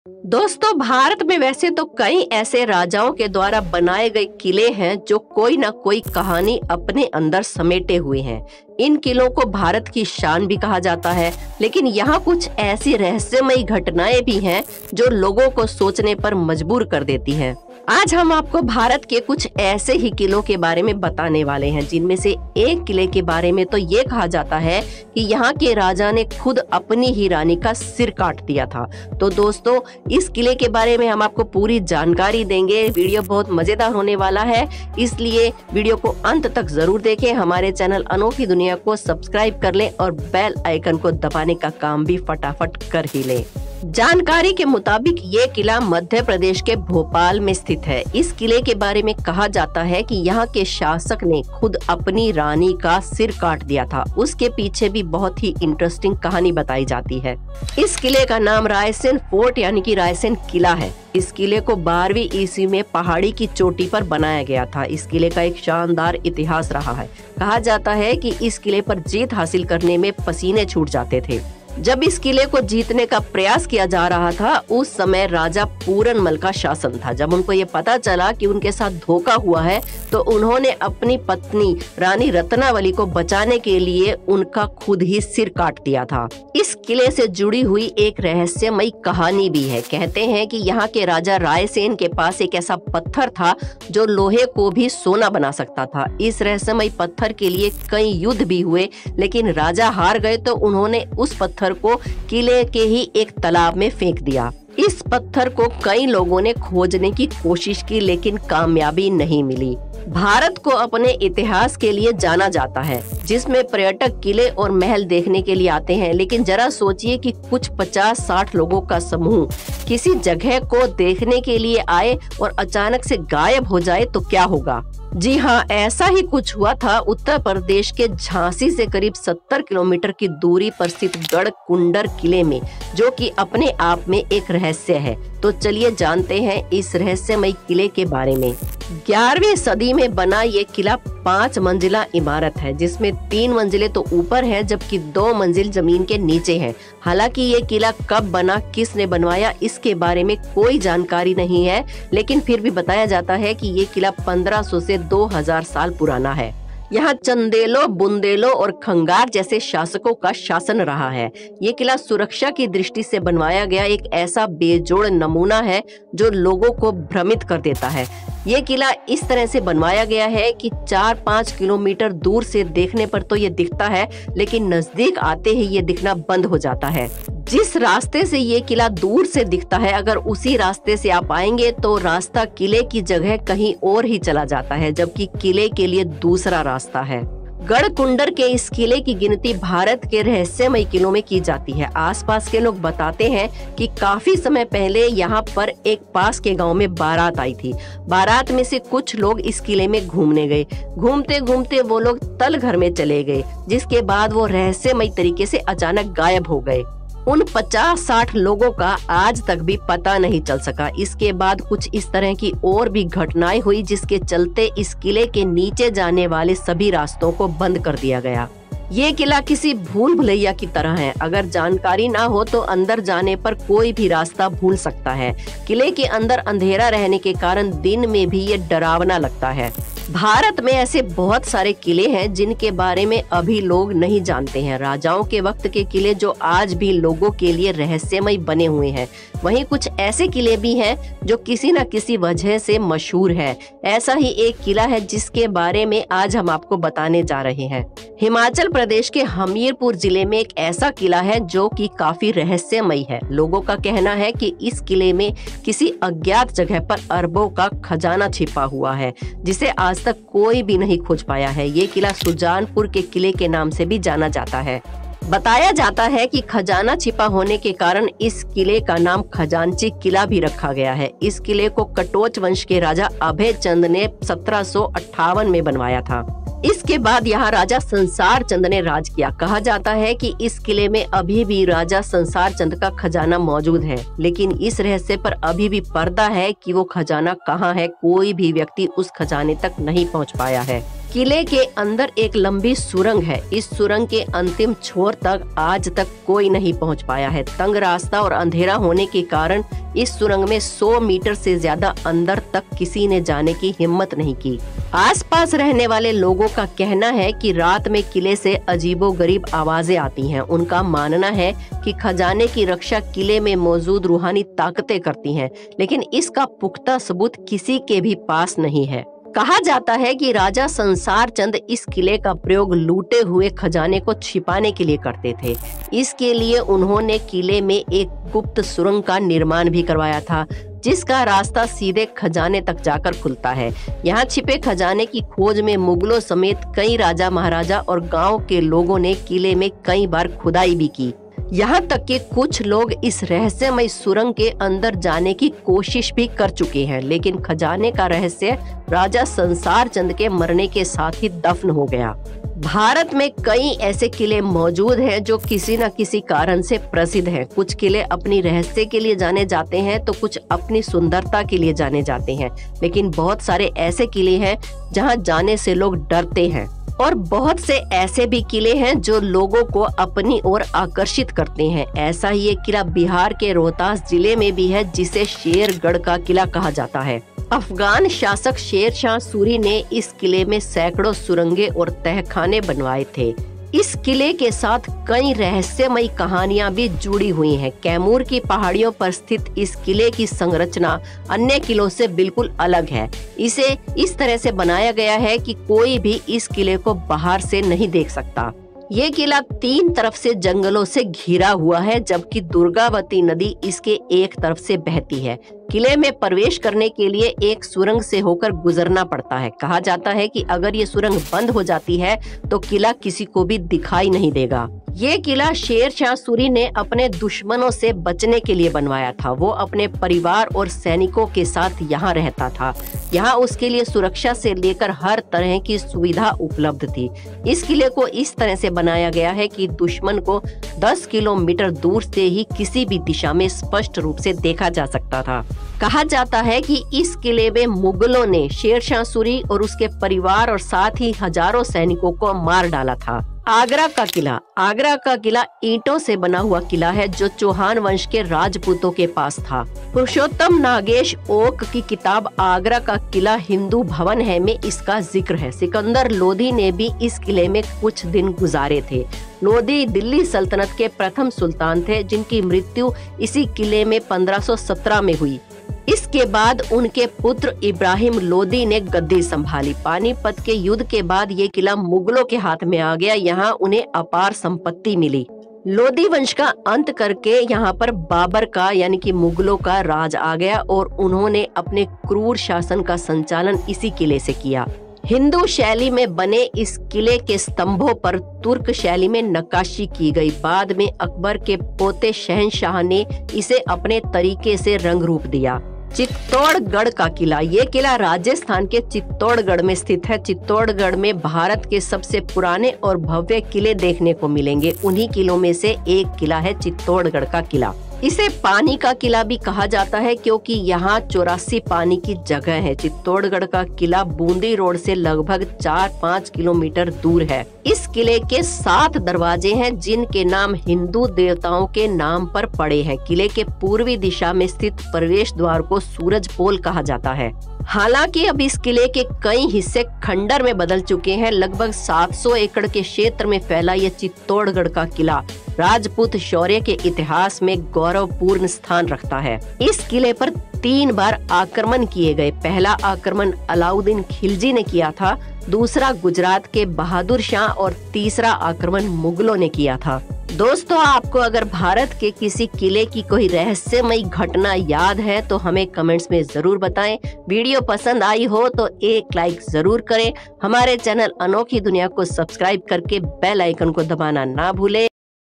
दोस्तों, भारत में वैसे तो कई ऐसे राजाओं के द्वारा बनाए गए किले हैं जो कोई ना कोई कहानी अपने अंदर समेटे हुए हैं। इन किलों को भारत की शान भी कहा जाता है, लेकिन यहाँ कुछ ऐसी रहस्यमयी घटनाएं भी हैं जो लोगों को सोचने पर मजबूर कर देती हैं। आज हम आपको भारत के कुछ ऐसे ही किलों के बारे में बताने वाले हैं, जिनमें से एक किले के बारे में तो ये कहा जाता है कि यहाँ के राजा ने खुद अपनी ही रानी का सिर काट दिया था। तो दोस्तों, इस किले के बारे में हम आपको पूरी जानकारी देंगे। वीडियो बहुत मजेदार होने वाला है, इसलिए वीडियो को अंत तक जरूर देखें। हमारे चैनल अनोखी दुनिया को सब्सक्राइब कर लें और बेल आइकन को दबाने का काम भी फटाफट कर ही लें। जानकारी के मुताबिक ये किला मध्य प्रदेश के भोपाल में स्थित है। इस किले के बारे में कहा जाता है कि यहाँ के शासक ने खुद अपनी रानी का सिर काट दिया था। उसके पीछे भी बहुत ही इंटरेस्टिंग कहानी बताई जाती है। इस किले का नाम रायसेन फोर्ट यानी कि रायसेन किला है। इस किले को 12वीं ईस्वी में पहाड़ी की चोटी पर बनाया गया था। इस किले का एक शानदार इतिहास रहा है। कहा जाता है कि इस किले पर जीत हासिल करने में पसीने छूट जाते थे। जब इस किले को जीतने का प्रयास किया जा रहा था, उस समय राजा पूरनमल का शासन था। जब उनको ये पता चला कि उनके साथ धोखा हुआ है, तो उन्होंने अपनी पत्नी रानी रत्नावली को बचाने के लिए उनका खुद ही सिर काट दिया था। इस किले से जुड़ी हुई एक रहस्यमयी कहानी भी है। कहते हैं कि यहाँ के राजा रायसेन के पास एक ऐसा पत्थर था जो लोहे को भी सोना बना सकता था। इस रहस्यमयी पत्थर के लिए कई युद्ध भी हुए, लेकिन राजा हार गए तो उन्होंने उस पत्थर को किले के ही एक तालाब में फेंक दिया। इस पत्थर को कई लोगों ने खोजने की कोशिश की, लेकिन कामयाबी नहीं मिली। भारत को अपने इतिहास के लिए जाना जाता है, जिसमें पर्यटक किले और महल देखने के लिए आते हैं। लेकिन जरा सोचिए कि कुछ 50-60 लोगों का समूह किसी जगह को देखने के लिए आए और अचानक से गायब हो जाए तो क्या होगा। जी हाँ, ऐसा ही कुछ हुआ था उत्तर प्रदेश के झांसी से करीब 70 किलोमीटर की दूरी पर स्थित गढ़कुंडर किले में, जो कि अपने आप में एक रहस्य है। तो चलिए जानते हैं इस रहस्यमयी किले के बारे में। 11वीं सदी में बना ये किला 5 मंजिला इमारत है, जिसमें 3 मंजिलें तो ऊपर हैं, जबकि 2 मंजिल जमीन के नीचे हैं। हालांकि ये किला कब बना, किसने बनवाया, इसके बारे में कोई जानकारी नहीं है, लेकिन फिर भी बताया जाता है कि ये किला 1500 से 2000 साल पुराना है। यहाँ चंदेलों, बुंदेलों और खंगार जैसे शासकों का शासन रहा है। ये किला सुरक्षा की दृष्टि से बनवाया गया एक ऐसा बेजोड़ नमूना है जो लोगों को भ्रमित कर देता है। ये किला इस तरह से बनवाया गया है कि 4-5 किलोमीटर दूर से देखने पर तो ये दिखता है, लेकिन नजदीक आते ही ये दिखना बंद हो जाता है। जिस रास्ते से ये किला दूर से दिखता है, अगर उसी रास्ते से आप आएंगे तो रास्ता किले की जगह कहीं और ही चला जाता है, जबकि किले के लिए दूसरा रास्ता है। गढ़कुंडर के इस किले की गिनती भारत के रहस्यमयी किलों में की जाती है। आसपास के लोग बताते हैं कि काफी समय पहले यहाँ पर एक पास के गांव में बारात आई थी। बारात में से कुछ लोग इस किले में घूमने गए। घूमते घूमते वो लोग तल घर में चले गए, जिसके बाद वो रहस्यमयी तरीके से अचानक गायब हो गए। उन 50-60 लोगों का आज तक भी पता नहीं चल सका। इसके बाद कुछ इस तरह की और भी घटनाएं हुई, जिसके चलते इस किले के नीचे जाने वाले सभी रास्तों को बंद कर दिया गया। ये किला किसी भूल भुलैया की तरह है। अगर जानकारी ना हो तो अंदर जाने पर कोई भी रास्ता भूल सकता है। किले के अंदर अंधेरा रहने के कारण दिन में भी ये डरावना लगता है। भारत में ऐसे बहुत सारे किले हैं जिनके बारे में अभी लोग नहीं जानते हैं। राजाओं के वक्त के किले जो आज भी लोगों के लिए रहस्यमय बने हुए हैं। वहीं कुछ ऐसे किले भी हैं जो किसी न किसी वजह से मशहूर है। ऐसा ही एक किला है जिसके बारे में आज हम आपको बताने जा रहे हैं। हिमाचल प्रदेश के हमीरपुर जिले में एक ऐसा किला है जो कि काफी रहस्यमयी है। लोगों का कहना है कि इस किले में किसी अज्ञात जगह पर अरबों का खजाना छिपा हुआ है, जिसे आज तक कोई भी नहीं खोज पाया है। ये किला सुजानपुर के किले के नाम से भी जाना जाता है। बताया जाता है कि खजाना छिपा होने के कारण इस किले का नाम खजांची किला भी रखा गया है। इस किले को कटोच वंश के राजा अभय चंद ने 1758 में बनवाया था। इसके बाद यहाँ राजा संसार चंद ने राज किया। कहा जाता है कि इस किले में अभी भी राजा संसार चंद का खजाना मौजूद है, लेकिन इस रहस्य पर अभी भी पर्दा है कि वो खजाना कहाँ है। कोई भी व्यक्ति उस खजाने तक नहीं पहुँच पाया है। किले के अंदर एक लंबी सुरंग है। इस सुरंग के अंतिम छोर तक आज तक कोई नहीं पहुंच पाया है। तंग रास्ता और अंधेरा होने के कारण इस सुरंग में 100 मीटर से ज्यादा अंदर तक किसी ने जाने की हिम्मत नहीं की। आसपास रहने वाले लोगों का कहना है कि रात में किले से अजीबोगरीब आवाजें आती हैं। उनका मानना है कि खजाने की रक्षा किले में मौजूद रूहानी ताकतें करती हैं, लेकिन इसका पुख्ता सबूत किसी के भी पास नहीं है। कहा जाता है कि राजा संसार चंद इस किले का प्रयोग लूटे हुए खजाने को छिपाने के लिए करते थे। इसके लिए उन्होंने किले में एक गुप्त सुरंग का निर्माण भी करवाया था, जिसका रास्ता सीधे खजाने तक जाकर खुलता है। यहाँ छिपे खजाने की खोज में मुगलों समेत कई राजा महाराजा और गांव के लोगों ने किले में कई बार खुदाई भी की। यहाँ तक कि कुछ लोग इस रहस्यमय सुरंग के अंदर जाने की कोशिश भी कर चुके हैं, लेकिन खजाने का रहस्य राजा संसार चंद के मरने के साथ ही दफन हो गया। भारत में कई ऐसे किले मौजूद हैं जो किसी न किसी कारण से प्रसिद्ध हैं। कुछ किले अपनी रहस्य के लिए जाने जाते हैं तो कुछ अपनी सुंदरता के लिए जाने जाते हैं, लेकिन बहुत सारे ऐसे किले हैं जहां जाने से लोग डरते हैं और बहुत से ऐसे भी किले हैं जो लोगों को अपनी ओर आकर्षित करते हैं। ऐसा ही एक किला बिहार के रोहतास जिले में भी है, जिसे शेरगढ़ का किला कहा जाता है। अफगान शासक शेर शाह सूरी ने इस किले में सैकड़ों सुरंगें और तहखाने बनवाए थे। इस किले के साथ कई रहस्यमयी कहानियां भी जुड़ी हुई हैं। कैमूर की पहाड़ियों पर स्थित इस किले की संरचना अन्य किलों से बिल्कुल अलग है। इसे इस तरह से बनाया गया है कि कोई भी इस किले को बाहर से नहीं देख सकता। ये किला 3 तरफ से जंगलों से घिरा हुआ है, जबकि दुर्गावती नदी इसके एक तरफ से बहती है। किले में प्रवेश करने के लिए एक सुरंग से होकर गुजरना पड़ता है। कहा जाता है कि अगर ये सुरंग बंद हो जाती है तो किला किसी को भी दिखाई नहीं देगा। ये किला शेर शाह सूरी ने अपने दुश्मनों से बचने के लिए बनवाया था। वो अपने परिवार और सैनिकों के साथ यहाँ रहता था। यहाँ उसके लिए सुरक्षा से लेकर हर तरह की सुविधा उपलब्ध थी। इस किले को इस तरह से बनाया गया है कि दुश्मन को 10 किलोमीटर दूर से ही किसी भी दिशा में स्पष्ट रूप से देखा जा सकता था। कहा जाता है कि इस किले में मुगलों ने शेर शाह सूरी और उसके परिवार और साथ ही हजारों सैनिकों को मार डाला था। आगरा का किला ईंटों से बना हुआ किला है, जो चौहान वंश के राजपूतों के पास था। पुरुषोत्तम नागेश ओक की किताब आगरा का किला हिंदू भवन है में इसका जिक्र है। सिकंदर लोधी ने भी इस किले में कुछ दिन गुजारे थे। लोधी दिल्ली सल्तनत के प्रथम सुल्तान थे, जिनकी मृत्यु इसी किले में 1517 में हुई। इसके बाद उनके पुत्र इब्राहिम लोदी ने गद्दी संभाली। पानीपत के युद्ध के बाद ये किला मुगलों के हाथ में आ गया। यहाँ उन्हें अपार संपत्ति मिली। लोदी वंश का अंत करके यहाँ पर बाबर का यानी कि मुगलों का राज आ गया और उन्होंने अपने क्रूर शासन का संचालन इसी किले से किया। हिंदू शैली में बने इस किले के स्तंभों पर तुर्क शैली में नक्काशी की गई। बाद में अकबर के पोते शहंशाह ने इसे अपने तरीके से रंग रूप दिया। चित्तौड़गढ़ का किला, ये किला राजस्थान के चित्तौड़गढ़ में स्थित है। चित्तौड़गढ़ में भारत के सबसे पुराने और भव्य किले देखने को मिलेंगे। उन्हीं किलों में से एक किला है चित्तौड़गढ़ का किला। इसे पानी का किला भी कहा जाता है क्योंकि यहाँ 84 पानी की जगह है। चित्तौड़गढ़ का किला बूंदी रोड से लगभग 4-5 किलोमीटर दूर है। इस किले के 7 दरवाजे हैं, जिनके नाम हिंदू देवताओं के नाम पर पड़े हैं। किले के पूर्वी दिशा में स्थित प्रवेश द्वार को सूरज पोल कहा जाता है। हालांकि अब इस किले के कई हिस्से खंडर में बदल चुके हैं। लगभग 700 एकड़ के क्षेत्र में फैला यह चित्तौड़गढ़ का किला राजपूत शौर्य के इतिहास में गौरवपूर्ण स्थान रखता है। इस किले पर 3 बार आक्रमण किए गए। पहला आक्रमण अलाउद्दीन खिलजी ने किया था, दूसरा गुजरात के बहादुर शाह और तीसरा आक्रमण मुगलों ने किया था। दोस्तों, आपको अगर भारत के किसी किले की कोई रहस्यमयी घटना याद है तो हमें कमेंट्स में जरूर बताएं। वीडियो पसंद आई हो तो एक लाइक जरूर करें। हमारे चैनल अनोखी दुनिया को सब्सक्राइब करके बेल आइकन को दबाना ना भूलें।